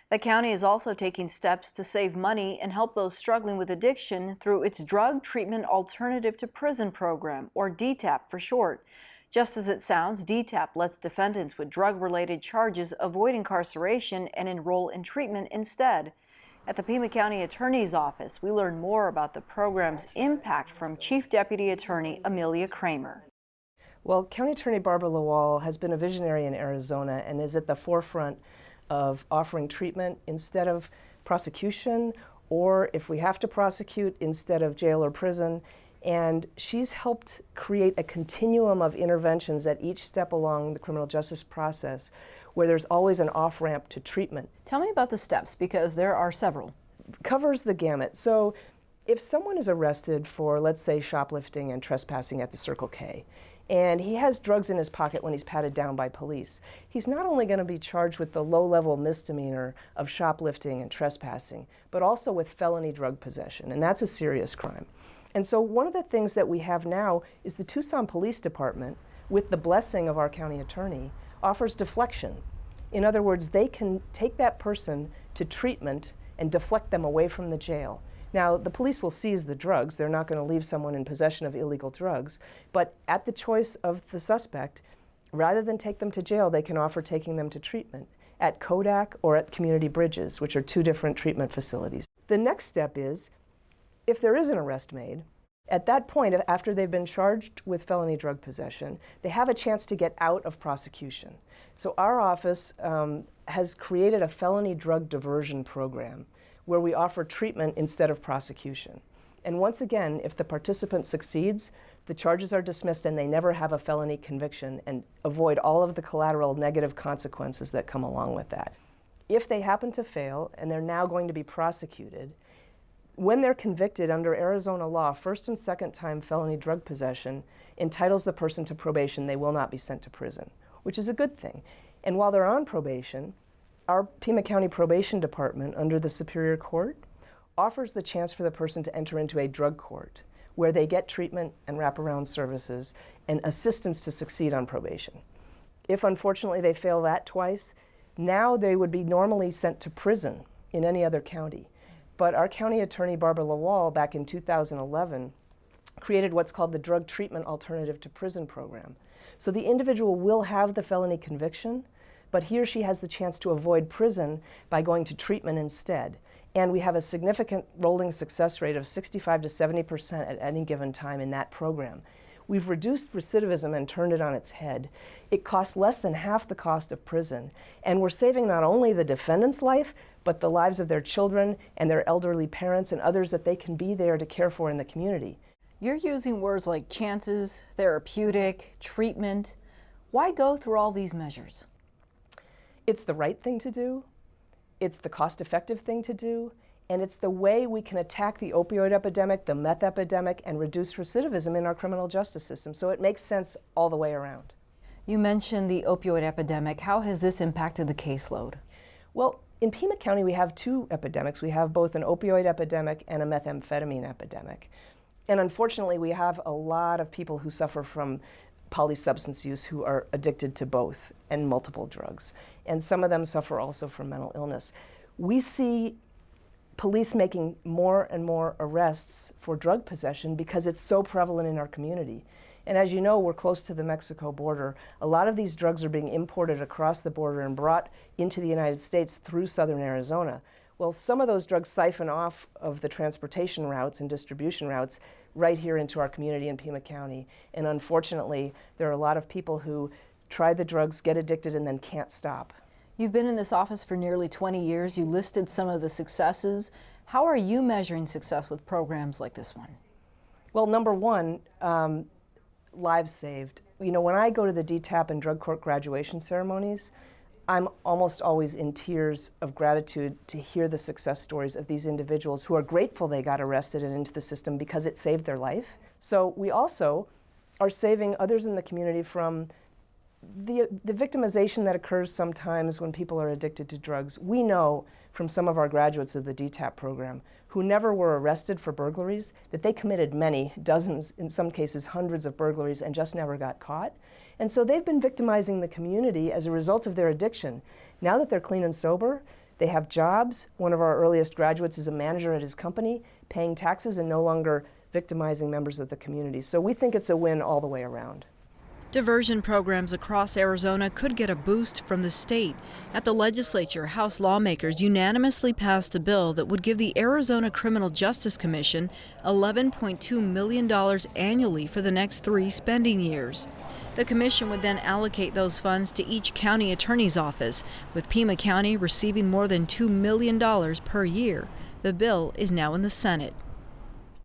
The county is also taking steps to save money and help those struggling with addiction through its Drug Treatment Alternative to Prison program, or DTAP for short. Just as it sounds, DTAP lets defendants with drug-related charges avoid incarceration and enroll in treatment instead. At the Pima County Attorney's Office, we learn more about the program's impact from Chief Deputy Attorney Amelia Kramer. Well, County Attorney Barbara Lawal has been a visionary in Arizona and is at the forefront of offering treatment instead of prosecution, or if we have to prosecute, instead of jail or prison. And she's helped create a continuum of interventions at each step along the criminal justice process where there's always an off-ramp to treatment. Tell me about the steps, because there are several. Covers the gamut. So if someone is arrested for, let's say, shoplifting and trespassing at the Circle K, and he has drugs in his pocket when he's patted down by police, he's not only going to be charged with the low-level misdemeanor of shoplifting and trespassing, but also with felony drug possession, and that's a serious crime. And so one of the things that we have now is the Tucson Police Department, with the blessing of our county attorney, offers deflection. In other words, they can take that person to treatment and deflect them away from the jail. Now, the police will seize the drugs. They're not going to leave someone in possession of illegal drugs. But at the choice of the suspect, rather than take them to jail, they can offer taking them to treatment at Kodak or at Community Bridges, which are two different treatment facilities. The next step is, if there is an arrest made, at that point, after they've been charged with felony drug possession, they have a chance to get out of prosecution. So our office has created a felony drug diversion program where we offer treatment instead of prosecution. And once again, if the participant succeeds, the charges are dismissed and they never have a felony conviction and avoid all of the collateral negative consequences that come along with that. If they happen to fail and they're now going to be prosecuted, when they're convicted under Arizona law, first and second time felony drug possession entitles the person to probation. They will not be sent to prison, which is a good thing. And while they're on probation, our Pima County Probation Department, under the Superior Court, offers the chance for the person to enter into a drug court where they get treatment and wraparound services and assistance to succeed on probation. If unfortunately they fail that twice, now they would be normally sent to prison in any other county. But our county attorney, Barbara Lawal, back in 2011, created what's called the Drug Treatment Alternative to Prison program. So the individual will have the felony conviction, but he or she has the chance to avoid prison by going to treatment instead. And we have a significant rolling success rate of 65 to 70% at any given time in that program. We've reduced recidivism and turned it on its head. It costs less than half the cost of prison. And we're saving not only the defendant's life, but the lives of their children and their elderly parents and others that they can be there to care for in the community. You're using words like chances, therapeutic, treatment. Why go through all these measures? It's the right thing to do, it's the cost-effective thing to do, and it's the way we can attack the opioid epidemic, the meth epidemic, and reduce recidivism in our criminal justice system. So it makes sense all the way around. You mentioned the opioid epidemic. How has this impacted the caseload? Well, in Pima County, we have two epidemics. We have both an opioid epidemic and a methamphetamine epidemic. And unfortunately, we have a lot of people who suffer from polysubstance use who are addicted to both and multiple drugs. And some of them suffer also from mental illness. We see police making more and more arrests for drug possession because it's so prevalent in our community. And as you know, we're close to the Mexico border. A lot of these drugs are being imported across the border and brought into the United States through southern Arizona. Well, some of those drugs siphon off of the transportation routes and distribution routes right here into our community in Pima County. And unfortunately, there are a lot of people who try the drugs, get addicted, and then can't stop. You've been in this office for nearly 20 years. You listed some of the successes. How are you measuring success with programs like this one? Well, number one, lives saved. You know, when I go to the DTAP and drug court graduation ceremonies, I'm almost always in tears of gratitude to hear the success stories of these individuals who are grateful they got arrested and into the system because it saved their life. So we also are saving others in the community from the victimization that occurs sometimes when people are addicted to drugs. We know from some of our graduates of the DTAP program who never were arrested for burglaries that they committed many, dozens, in some cases hundreds of burglaries and just never got caught. And so they've been victimizing the community as a result of their addiction. Now that they're clean and sober, They have jobs. One of our earliest graduates is a manager at his company, paying taxes and no longer victimizing members of the community. So we think it's a win all the way around. Diversion programs across Arizona could get a boost from the state. At the legislature, House lawmakers unanimously passed a bill that would give the Arizona Criminal Justice Commission $11.2 million annually for the next 3 spending years. The commission would then allocate those funds to each county attorney's office, with Pima County receiving more than $2 million per year. The bill is now in the Senate.